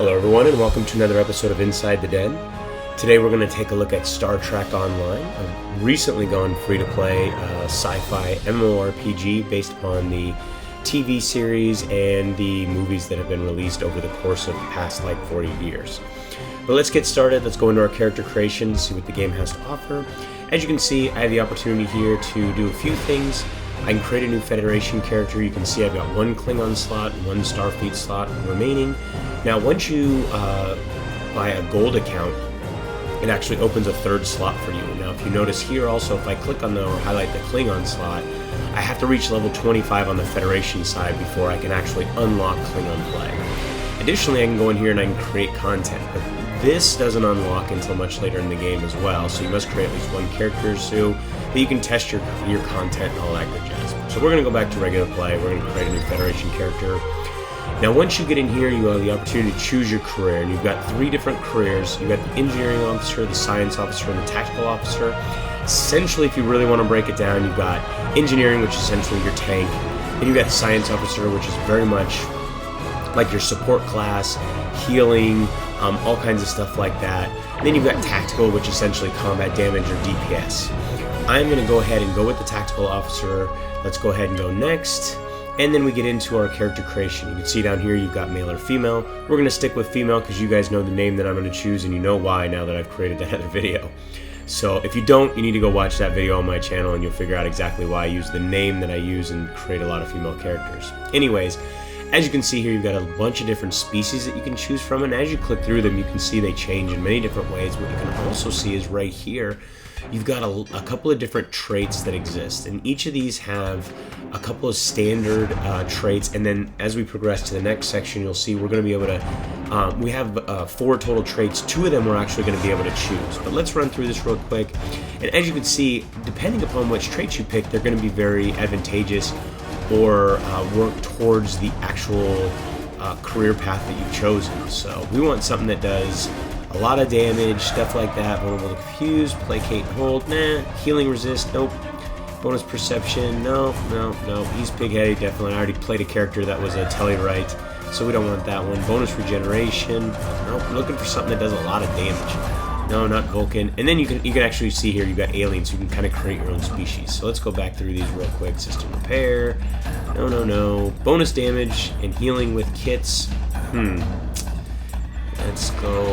Hello everyone and welcome to another episode of Inside the Den. Today we're going to take a look at Star Trek Online. I've recently gone free to play a sci-fi MMORPG based upon the TV series and the movies that have been released over the course of the past 40 years. But let's get started. Let's go into our character creation, see what the game has to offer. As you can see, I have the opportunity here to do a few things. I can create a new Federation character. You can see I've got one Klingon slot, one Starfleet slot remaining. Now, once you buy a gold account, it actually opens a third slot for you. Now, if you notice here also, if I click on or highlight the Klingon slot, I have to reach level 25 on the Federation side before I can actually unlock Klingon play. Additionally, I can go in here and I can create content, but this doesn't unlock until much later in the game as well, so you must create at least one character so that you can test your content and all that good jazz. So we're going to go back to regular play. We're going to create a new Federation character. Now once you get in here, you have the opportunity to choose your career, and you've got three different careers. You've got the engineering officer, the science officer, and the tactical officer. Essentially, if you really want to break it down, you've got engineering, which is essentially your tank, and you've got the science officer, which is very much like your support class, healing, all kinds of stuff like that. And then you've got tactical, which is essentially combat damage or DPS. I'm going to go ahead and go with the tactical officer. Let's go ahead and go next. And then we get into our character creation. You can see down here you've got male or female. We're going to stick with female because you guys know the name that I'm going to choose, and you know why now that I've created that other video. So if you don't, you need to go watch that video on my channel and you'll figure out exactly why I use the name that I use and create a lot of female characters. Anyways, as you can see here, you've got a bunch of different species that you can choose from, and as you click through them, you can see they change in many different ways. What you can also see is right here, you've got a couple of different traits that exist, and each of these have a couple of standard traits, and then as we progress to the next section, you'll see we're going to be able to, we have 4 total traits. 2 of them we're actually going to be able to choose, but let's run through this real quick. And as you can see, depending upon which traits you pick, they're going to be very advantageous or work towards the actual career path that you've chosen. So we want something that does a lot of damage, stuff like that. Vulnerable to confuse, placate, hold, nah. Healing resist, nope. Bonus perception, no. He's pig-headed, definitely. I already played a character that was a Tellurite, so we don't want that one. Bonus regeneration, nope. I'm looking for something that does a lot of damage. No, not Vulcan. And then you can actually see here you've got aliens, so you can kind of create your own species. So let's go back through these real quick. System repair, no. Bonus damage and healing with kits. Let's go.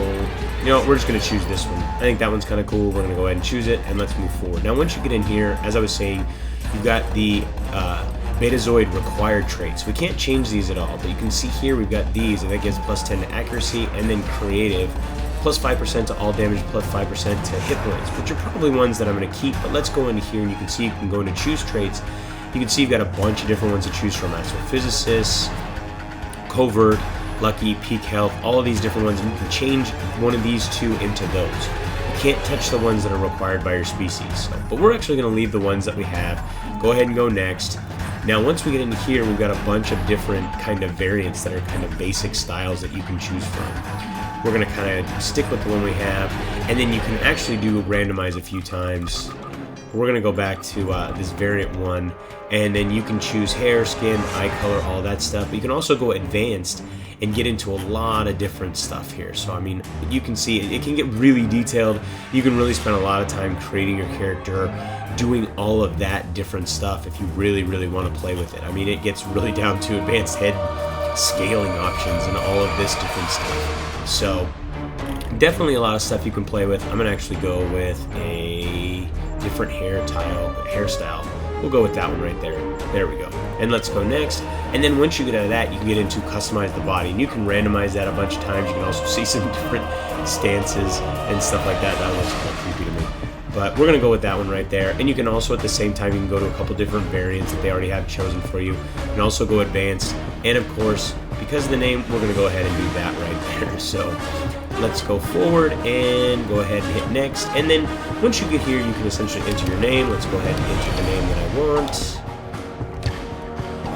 You know what, we're just going to choose this one. I think that one's kind of cool. We're going to go ahead and choose it, and let's move forward. Now, once you get in here, as I was saying, you've got the Betazoid required traits. We can't change these at all, but you can see here we've got these, and that gives plus 10 to accuracy, and then creative, plus 5% to all damage, plus 5% to hit points, which are probably ones that I'm going to keep. But let's go into here, and you can see you can go into choose traits. You can see you've got a bunch of different ones to choose from. Astrophysicist, covert, lucky, peak health, all of these different ones. You can change one of these 2 into those. You can't touch the ones that are required by your species. So, but we're actually going to leave the ones that we have. Go ahead and go next. Now, once we get into here, we've got a bunch of different kind of variants that are kind of basic styles that you can choose from. We're going to kind of stick with the one we have, and then you can actually do randomize a few times. We're going to go back to this variant one, and then you can choose hair, skin, eye color, all that stuff. But you can also go advanced and get into a lot of different stuff here. So, I mean, you can see it can get really detailed. You can really spend a lot of time creating your character, doing all of that different stuff if you really, really want to play with it. I mean, it gets really down to advanced head scaling options and all of this different stuff. So, definitely a lot of stuff you can play with. I'm going to actually go with a different hairstyle. We'll go with that one right there. There we go. And let's go next. And then once you get out of that, you can get into customize the body. And you can randomize that a bunch of times. You can also see some different stances and stuff like that. That looks kind of creepy to me. But we're going to go with that one right there. And you can also, at the same time, you can go to a couple different variants that they already have chosen for you. You can also go advanced. And of course, because of the name, we're going to go ahead and do that right there. So let's go forward and go ahead and hit next. And then once you get here, you can essentially enter your name. Let's go ahead and enter the name that I want.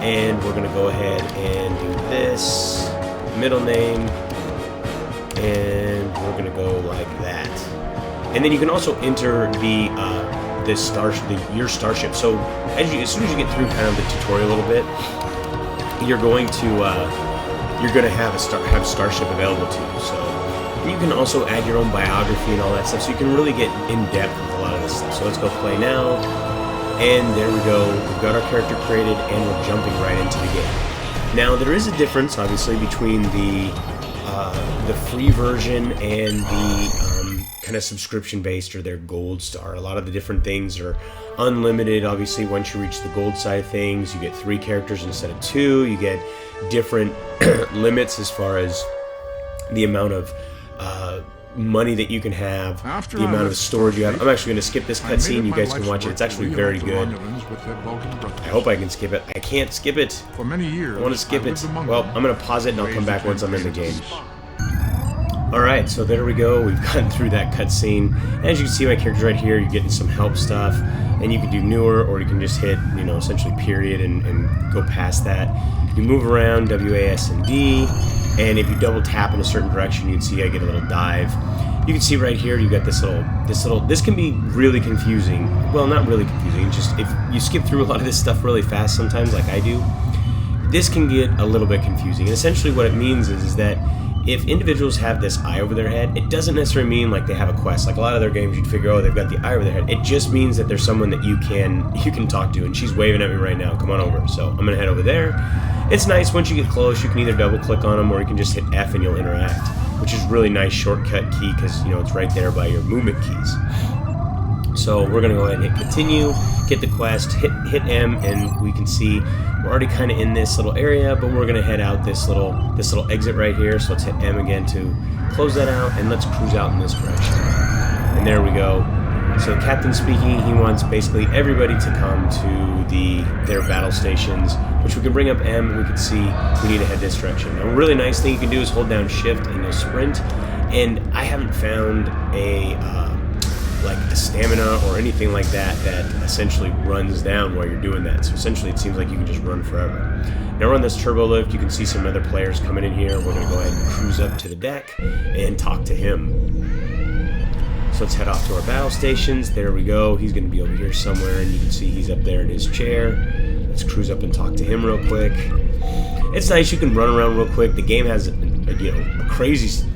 And we're going to go ahead and do this. Middle name. And we're going to go like that. And then you can also enter the your starship. So as soon as you get through kind of the tutorial a little bit, you're going to you're going to have have Starship available to you. So you can also add your own biography and all that stuff, so you can really get in depth with a lot of this stuff. So let's go play now, and there we go. We've got our character created, and we're jumping right into the game. Now there is a difference, obviously, between the free version and the kind of subscription-based or their gold star. A lot of the different things are unlimited. Obviously, once you reach the gold side of things, you get 3 characters instead of 2. You get different limits as far as the amount of money that you can have, the amount of storage you have. I'm actually going to skip this cutscene. You guys can watch it. It's actually very good. I hope I can skip it. I can't skip it. For many years, I want to skip it. Well, I'm going to pause it and I'll come back once I'm in the game. Alright, so there we go. We've gotten through that cutscene. As you can see, my character right here, you're getting some help stuff. And you can do newer, or you can just hit, you know, essentially period and go past that. You move around, WAS and D. And if you double tap in a certain direction, you'd see I get a little dive. You can see right here, you got this can be really confusing. Well, not really confusing, just if you skip through a lot of this stuff really fast sometimes, like I do, this can get a little bit confusing. And essentially what it means is that if individuals have this eye over their head, it doesn't necessarily mean like they have a quest. Like a lot of their games, you'd figure, oh, they've got the eye over their head. It just means that there's someone that you can talk to, and she's waving at me right now. Come on over. So I'm gonna head over there. It's nice once you get close. You can either double click on them, or you can just hit F and you'll interact, which is really nice shortcut key because, you know, it's right there by your movement keys. So we're gonna go ahead and hit continue, get the quest, hit M, and we can see we're already kind of in this little area, but we're gonna head out this little exit right here. So let's hit M again to close that out, and let's cruise out in this direction. And there we go. So the captain's speaking. He wants basically everybody to come to their battle stations, which we can bring up M, and we can see we need to head this direction. Now, a really nice thing you can do is hold down Shift and you'll sprint. And I haven't found like a stamina or anything like that essentially runs down while you're doing that. So essentially it seems like you can just run forever. Now we're on this turbo lift. You can see some other players coming in here. We're going to go ahead and cruise up to the deck and talk to him. So let's head off to our battle stations. There we go. He's going to be over here somewhere, and you can see he's up there in his chair. Let's cruise up and talk to him real quick. It's nice. You can run around real quick. The game has a crazy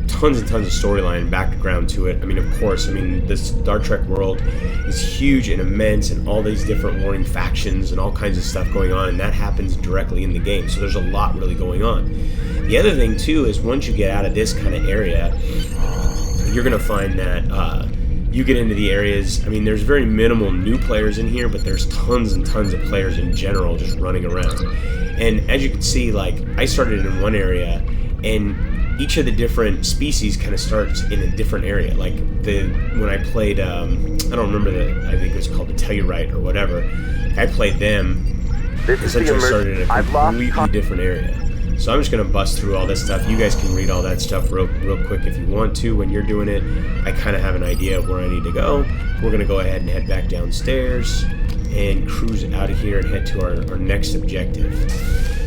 tons and tons of storyline and background to it. I mean, of course, the Star Trek world is huge and immense, and all these different warring factions and all kinds of stuff going on, and that happens directly in the game. So there's a lot really going on. The other thing too is once you get out of this kind of area, you're gonna find that you get into the areas. I mean, there's very minimal new players in here, but there's tons and tons of players in general just running around. And as you can see, like, I started in one area, and each of the different species kind of starts in a different area. Like when I played, I don't remember I think it was called the Tellurite or whatever. I played them. Essentially started in a completely different area. So I'm just gonna bust through all this stuff. You guys can read all that stuff real quick if you want to when you're doing it. I kind of have an idea of where I need to go. We're gonna go ahead and head back downstairs and cruise out of here and head to our next objective.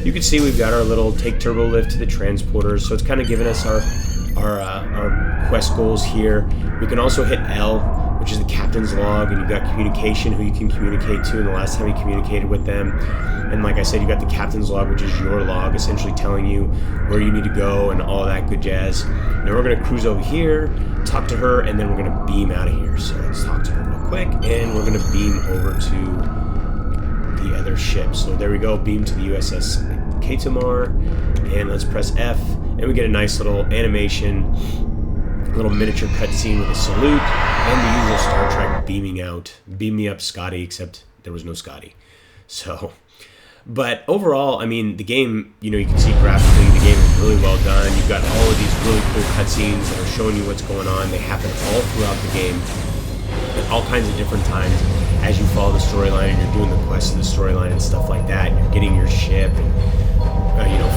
You can see we've got our little take turbo lift to the transporters, so it's kind of giving us our quest goals here. We can also hit L, which is the captain's log, and you've got communication, who you can communicate to, and the last time you communicated with them. And like I said, you got the captain's log, which is your log, essentially telling you where you need to go and all that good jazz. Now we're going to cruise over here, talk to her, and then we're going to beam out of here. So let's talk to her real quick, and we're going to beam over to the other ship. So there we go, beam to the USS Katamar, and let's press F, and we get a nice little animation, a little miniature cutscene with a salute, and the usual Star Trek beaming out. Beam me up, Scotty, except there was no Scotty. So, but overall, I mean, the game, you can see graphically, the game is really well done. You've got all of these really cool cutscenes that are showing you what's going on. They happen all throughout the game at all kinds of different times as you follow the storyline and you're doing the quest of the storyline and stuff like that. And you're getting your ship and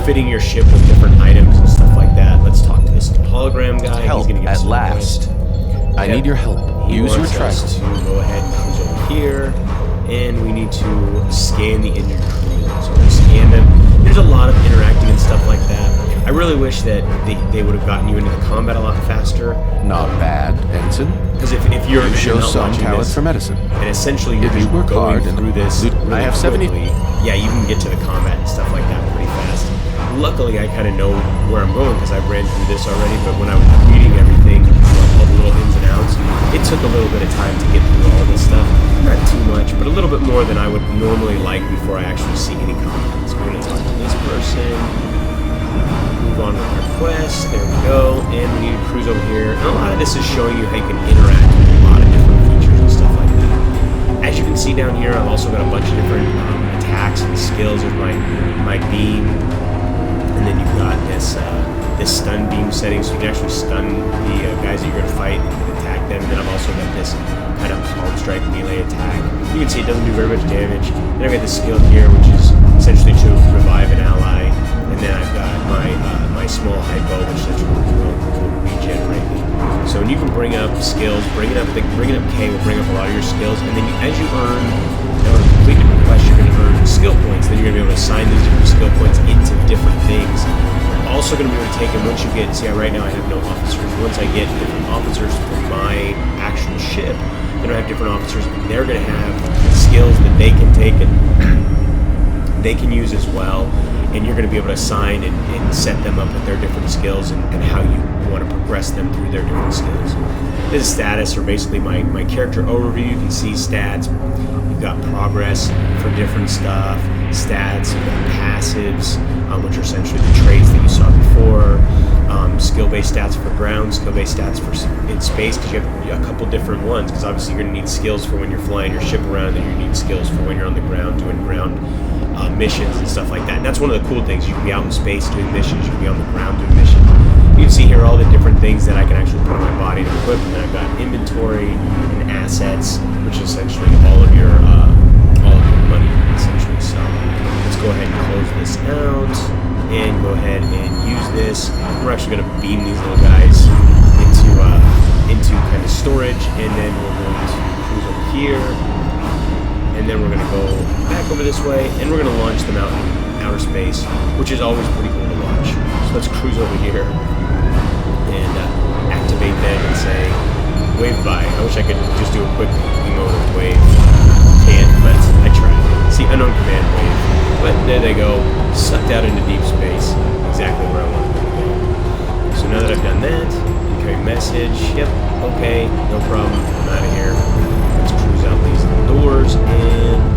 fitting your ship with different items and stuff like that. Let's talk to this hologram guy. Help, he's gonna give us at last. I need your help. Use your tracks to go ahead and cruise over here, and we need to scan the injured crewmen. So we scan them. There's a lot of interacting and stuff like that. I really wish that they would have gotten you into the combat a lot faster. Not bad, Ensign. Because if you're you show not some talent this, for medicine, and essentially you're if you just work going hard through this really I have 70. quickly, yeah, you can get to the combat and stuff like that pretty fast. luckily, I kind of know where I'm going because I've ran through this already, but when I was reading everything, all the little ins and outs, it took a little bit of time to get through all this stuff. Not too much, but a little bit more than I would normally like before I actually see any comments. We're going to talk to this person, move on with our quest, there we go, and we need to cruise over here. And a lot of this is showing you how you can interact with a lot of different features and stuff like that. As you can see down here, I've also got a bunch of different attacks and skills. There's my beam, and then you've got this stun beam setting, so you can actually stun the guys that you're going to fight and attack them. And then I've also got this kind of palm strike melee attack. You can see it doesn't do very much damage. Then I've got this skill here, which is essentially to revive an ally. And then I've got my small hypo, which will regenerate me. So when you can bring up skills, bringing up K will bring up a lot of your skills, and then as you earn, or complete different quests, you're going to earn skill points. Then you're going to be able to assign these different skill points into different things. You're also going to be able to take them once you get. See, right now I have no officers. Once I get different officers for my actual ship, then I have different officers, and they're going to have skills that they can take and they can use as well. And you're going to be able to assign and set them up with their different skills and how you want to progress them through their different skills. This is status, or basically my character overview. You can see stats. You've got progress for different stuff, stats, you've got passives, which are essentially the traits that you saw before, skill-based stats for ground, skill-based stats for in space, because you have a couple different ones, because obviously you're going to need skills for when you're flying your ship around, and you need skills for when you're on the ground doing ground missions and stuff like that. And that's one of the cool things. You can be out in space doing missions, you can be on the ground doing missions. You can see here all the different things that I can actually put on my body to equip, and then I've got inventory and assets, which is essentially all of your money, essentially. So let's go ahead and close this out and go ahead and use this. We're actually going to beam these little guys into kind of storage, and then we're going to cruise over here, and then we're going to go back over this way, and we're going to launch them out in outer space, which is always pretty cool to watch. So let's cruise over here and activate them and say wave by. I wish I could just do a quick emote of wave. Can't, but I tried. See, unknown command wave. But there they go, sucked out into deep space. Exactly where I wanted them to go. So now that I've done that, carry message. Yep, okay, no problem. I'm out of here. Let's cruise out these doors and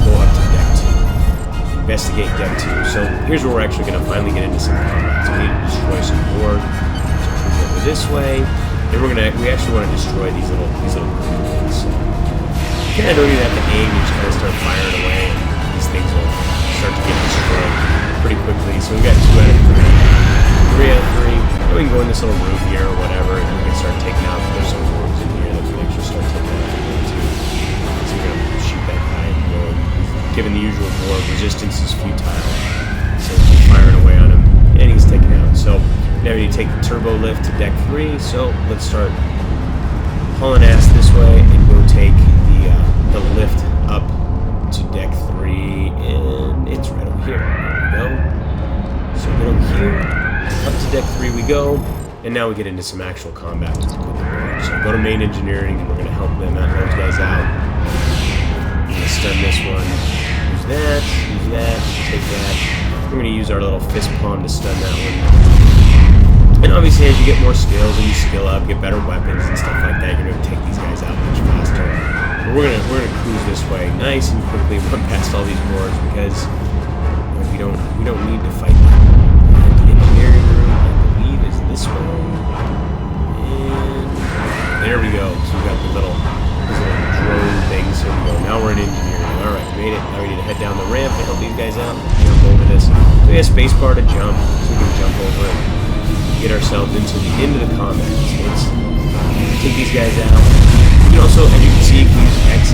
go up to deck 2. Investigate deck 2. So here's where we're actually going to finally get into some combat. So we need to destroy some more. So cruise over this way. And we actually want to destroy these little things. So you kind of don't even have to aim, you just kind of start firing away, and these things will start to get destroyed pretty quickly. So we got 2 out of 3. 3 out of 3. Then we can go in this little room here or whatever, and we can start taking out. There's some rooms in here that we can actually start taking out too. So we're going to shoot that guy. Given the usual war, resistance is futile. So we're firing away on him, and he's taken out. So now we need to take the turbo lift to deck 3. So let's start hauling ass this way and go take the lift up to deck 3, and it's right over here. There we go. So get over here, up to deck 3 we go, and now we get into some actual combat with the board. So go to main engineering, and we're going to help them out, those guys out. I'm going to stun this one. Use that, take that. We're going to use our little fist palm to stun that one. And obviously, as you get more skills and you skill up, get better weapons and stuff like that, you're going to take these guys out much faster. But we're gonna cruise this way, nice and quickly, run past all these boards because we don't need to fight them. The engineering room, I believe, is this way. And there we go. So we got these little drone things. Here we go. Now we're in engineering. All right, made it. Now we need to head down the ramp to help these guys out. Jump over this. So we have spacebar to jump, so we can jump over it. Get ourselves into the combat. So let's take these guys out. You can also, as you can see, you can use X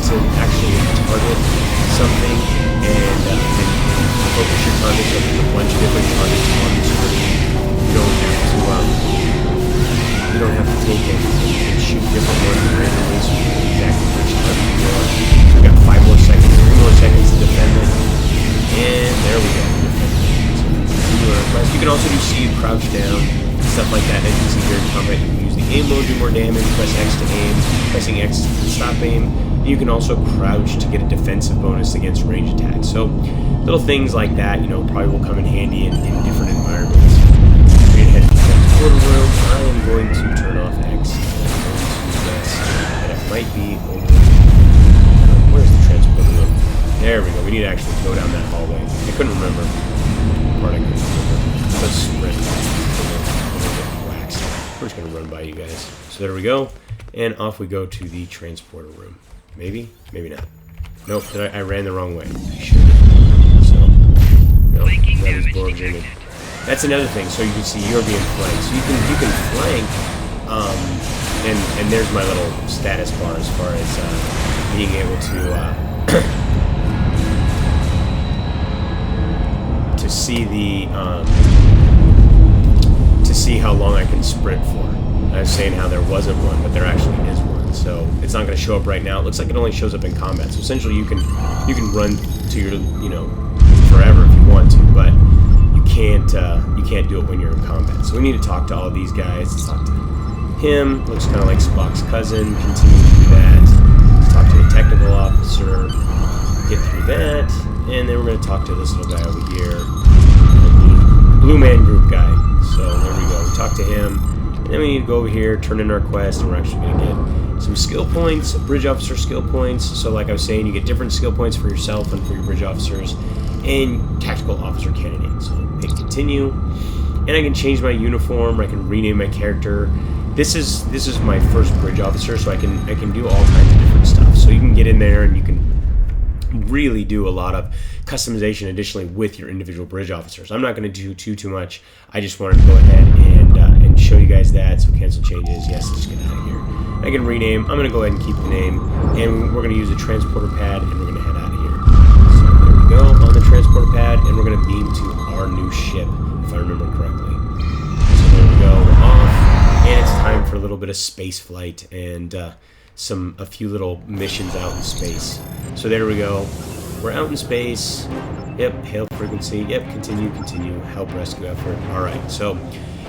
to actually target something and focus your targets on a bunch of different targets on the screen. You don't have to take it and shoot different ones randomly, so you know exactly which target you want. So we've got 5 more seconds, 3 more seconds to defend it, and there we go. You can also do C, crouch down, stuff like that. As you can see here in combat, you can use the aim mode, do more damage, press X to aim, pressing X to stop aim, You can also crouch to get a defensive bonus against range attacks. So little things like that, you know, probably will come in handy in different environments. We're going to head to the transporter room. I am going to turn off X. And it might be over. Where's the transporter room? There we go. We need to actually go down that hallway. I couldn't remember. Part I couldn't remember. Let's sprint. We're just going to run by you guys. So there we go. And off we go to the transporter room. Maybe? Maybe not. Nope, I ran the wrong way. I should have. So, nope. That's another thing. So you can see you're being flanked. So you can flank, and there's my little status bar as far as being able to see the to see how long I can sprint for. I was saying how there wasn't one, but there actually is one. So it's not going to show up right now. It looks like it only shows up in combat. So essentially, you can run to your forever if you want to, but you can't do it when you're in combat. So we need to talk to all these guys. Let's talk to him. Looks kind of like Spock's cousin. Continue to do that. Let's talk to the technical officer. Get through that, and then we're going to talk to this little guy over here, the Blue Man Group guy. So there we go. We talk to him. And then we need to go over here, turn in our quest, and we're actually going to get some skill points, bridge officer skill points. So like I was saying, you get different skill points for yourself and for your bridge officers and tactical officer candidates. So hit continue. And I can change my uniform, I can rename my character. This is my first bridge officer, so I can do all kinds of different stuff. So you can get in there and you can really do a lot of customization additionally with your individual bridge officers. I'm not going to do too much. I just wanted to go ahead and show you guys that. So cancel changes. Yes, let's get out of here. I can rename. I'm going to go ahead and keep the name, and we're going to use a transporter pad, and we're going to head out of here. So there we go on the transporter pad, and we're going to beam to our new ship, if I remember correctly. So there we go. We're off, and it's time for a little bit of space flight and a few little missions out in space. So there we go. We're out in space. Yep, hail frequency. Yep, continue. Help rescue effort. Alright, so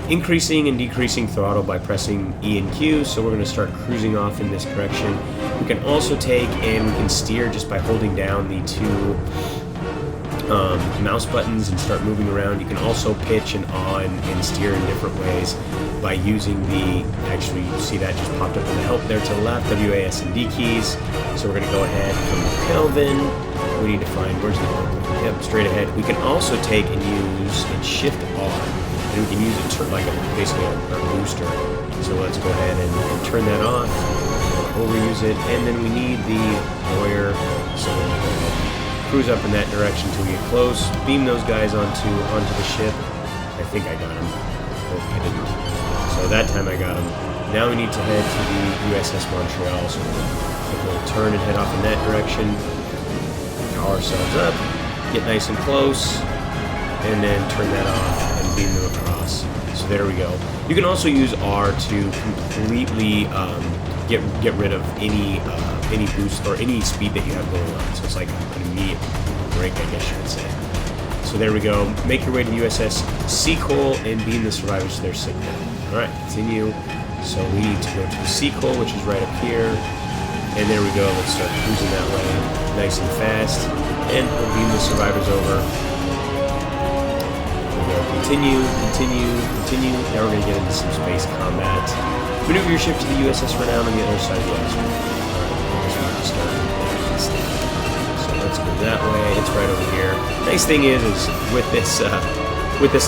increasing and decreasing throttle by pressing E and Q. So we're going to start cruising off in this direction. We can also take and we can steer just by holding down the two mouse buttons and start moving around. You can also pitch and on and steer in different ways by using the, actually you see that just popped up in the help there to the left, WAS and D keys. So we're going to go ahead from Kelvin. We need to find, where's the help? Yep, straight ahead. We can also take and use and shift R, and we can use it like basically a booster. So let's go ahead and turn that off, overuse it, and then we need the lawyer. So we're going to go ahead and cruise up in that direction until we get close, beam those guys onto the ship. I think I got him. Oh, I didn't. So that time I got him. Now we need to head to the USS Montreal. So we'll turn and head off in that direction. Power ourselves up, get nice and close, and then turn that off and beam them across. So there we go. You can also use R to completely get rid of any boost or any speed that you have going on. So it's like an immediate break, I guess you would say. So there we go. Make your way to USS Seacole and beam the survivors to their sick bay. Alright, continue. So we need to go to the Seacole, which is right up here. And there we go. Let's start cruising that way. Nice and fast. And we'll beam the survivors over. There we go. Continue. Now we're going to get into some space combat. Maneuver your ship to the USS Renown on the other side of the ice. So let's go that way. It's right over here. Nice thing is with this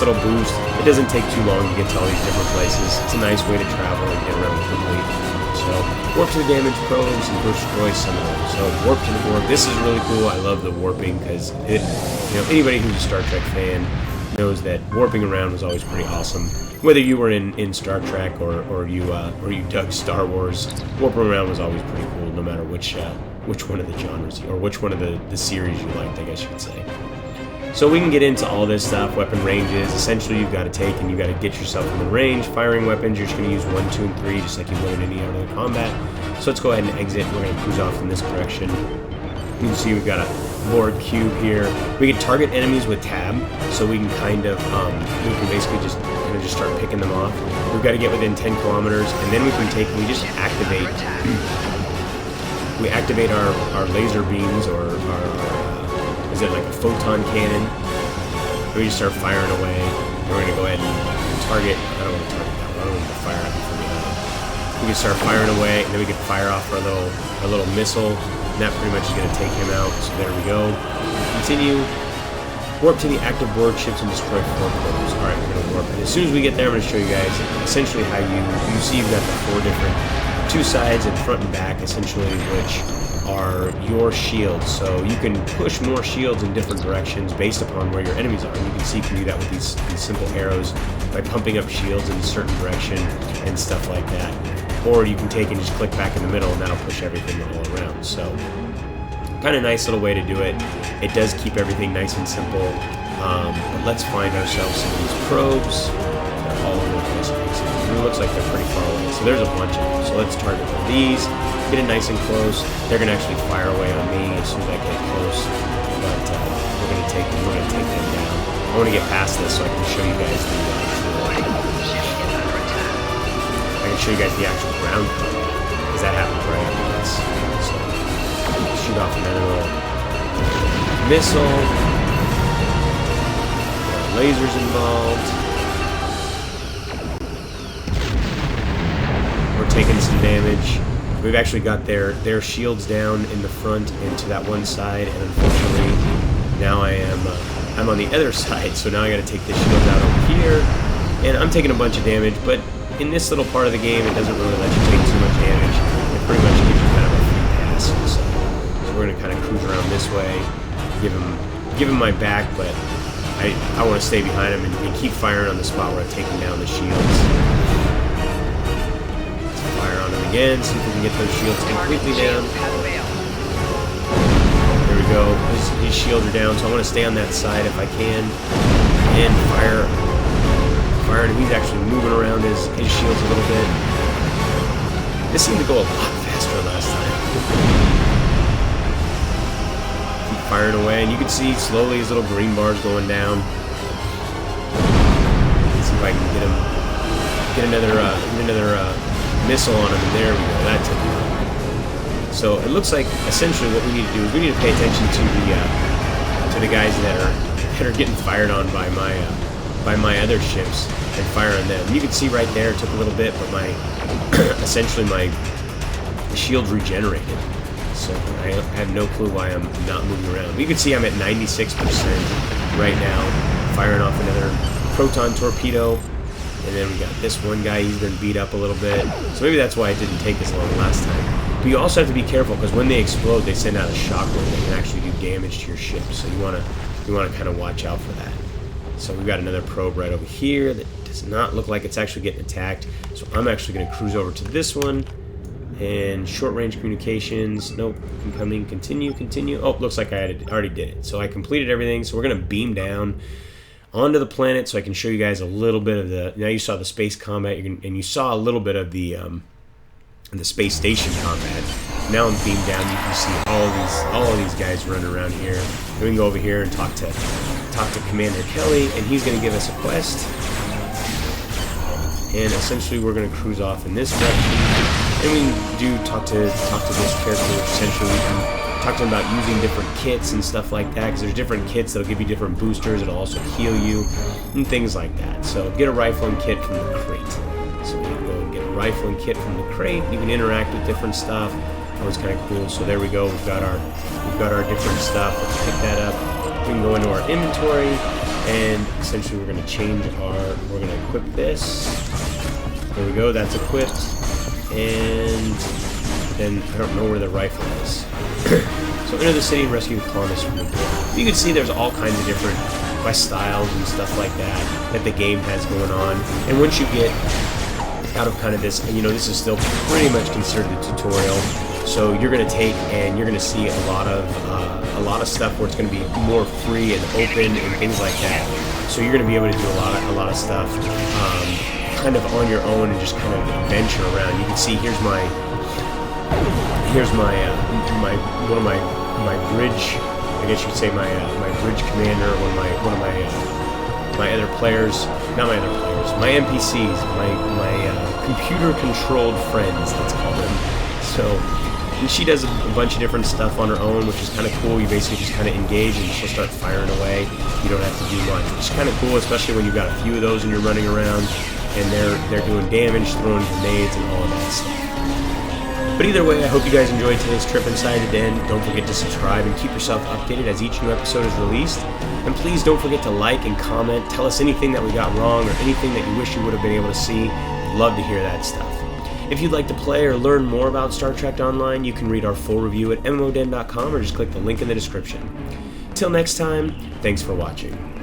little boost, it doesn't take too long to get to all these different places. It's a nice way to travel and get around quickly. So warp to the damaged probes and destroy some of them. So warp to the warp. This is really cool. I love the warping because anybody who's a Star Trek fan knows that warping around was always pretty awesome. Whether you were in Star Trek or you dug Star Wars, warping around was always pretty cool, no matter which one of the genres or which one of the series you liked, I guess you could say. So we can get into all this stuff, weapon ranges. Essentially, you've got to take and you've got to get yourself in the range. Firing weapons, you're just going to use 1, 2, and 3, just like you would in any other combat. So let's go ahead and exit. We're going to cruise off in this direction. You can see we've got a board cube here. We can target enemies with tab, so we can kind of, we can basically just start picking them off. We've got to get within 10 kilometers, and then we can just activate we activate our laser beams, or our is it like a photon cannon? We just start firing away. We're gonna go ahead and target. I don't want to target that one. I don't want to fire at me from behind. We can start firing away, and then we can fire off our little missile, and that pretty much is gonna take him out. So there we go. Continue. Warp to the active board ships and destroy 4 probes. Alright, we're going to warp. And as soon as we get there, I'm going to show you guys essentially how you see you've got the 4 different, 2 sides and front and back, essentially, which are your shields. So you can push more shields in different directions based upon where your enemies are. And you can see you can do that with these simple arrows by pumping up shields in a certain direction and stuff like that. Or you can take and just click back in the middle, and that'll push everything all around. So kind of nice little way to do it. It does keep everything nice and simple. But let's find ourselves some of these probes. They're all over the place. It looks like they're pretty far away. So there's a bunch of them. So let's target one of these. Get it nice and close. They're gonna actually fire away on me as soon as I get close. But we're gonna take them down. I want to get past this so I can show you guys the actual ground cover, because that happens right after this. So shoot off another little missile. Lasers involved. We're taking some damage. We've actually got their shields down in the front and to that one side, and unfortunately now I'm on the other side, so now I got to take the shields out over here, and I'm taking a bunch of damage. But in this little part of the game, it doesn't really let you take too much damage. It pretty much gives you kind of a free pass. So we're going to kind of cruise around this way, give him my back, but I want to stay behind him and keep firing on the spot where I've taken down the shields. Let's fire on him again, see if we can get those shields completely down. There we go. His shields are down, so I want to stay on that side if I can, and fire. And he's actually moving around his shields a little bit. This seemed to go a lot faster last time. Keep firing away, and you can see slowly his little green bars going down. Let's see if I can get another missile on him, and there we go. That took him out. So it looks like essentially what we need to do is we need to pay attention to the guys that are getting fired on by my other ships and fire on them. You can see right there, it took a little bit, but essentially my shields regenerated. So I have no clue why I'm not moving around. But you can see I'm at 96% right now, firing off another proton torpedo. And then we got this one guy, he's been beat up a little bit. So maybe that's why it didn't take as long last time. But you also have to be careful, because when they explode, they send out a shockwave that can actually do damage to your ship. So you want to kind of watch out for that. So we've got another probe right over here that does not look like it's actually getting attacked. So I'm actually going to cruise over to this one. And short-range communications. Nope. Incoming. Continue. Oh, looks like I already did it. So I completed everything. So we're going to beam down onto the planet so I can show you guys a little bit of the... Now you saw the space combat, and you saw a little bit of the space station combat. Now I'm beamed down. You can see all of these guys running around here. And we can go over here and talk to Commander Kelly, and he's going to give us a quest. And essentially, we're going to cruise off in this direction. And we can talk to this character. Essentially, we can talk to him about using different kits and stuff like that, because there's different kits that'll give you different boosters. It'll also heal you and things like that. So get a rifle and kit from the crate. So we can go and get a rifle and kit from the crate. You can interact with different stuff. Always kind of cool. So there we go. We've got our different stuff. Let's pick that up. We can go into our inventory, and essentially we're going to we're going to equip this. There we go, that's equipped. And then I don't know where the rifle is. So enter the city and rescue the colonists from the war. You can see there's all kinds of different quest styles and stuff like that the game has going on. And once you get out of kind of this, this is still pretty much considered a tutorial. So you're going to take and you're going to see a lot of stuff where it's going to be more free and open and things like that. So you're going to be able to do a lot of stuff kind of on your own and just kind of adventure around. You can see here's my one of my bridge, I guess you could say my bridge commander, one of my other players, not my other players, my NPCs, my computer controlled friends, let's call them. So And she does a bunch of different stuff on her own, which is kind of cool. You basically just kind of engage and she'll start firing away. You don't have to do much, which is kind of cool, especially when you've got a few of those and you're running around and they're doing damage, throwing grenades and all of that stuff. But either way, I hope you guys enjoyed today's trip inside the den. Don't forget to subscribe and keep yourself updated as each new episode is released. And please don't forget to like and comment. Tell us anything that we got wrong or anything that you wish you would have been able to see. We'd love to hear that stuff. If you'd like to play or learn more about Star Trek Online, you can read our full review at MMODen.com or just click the link in the description. Till next time, thanks for watching.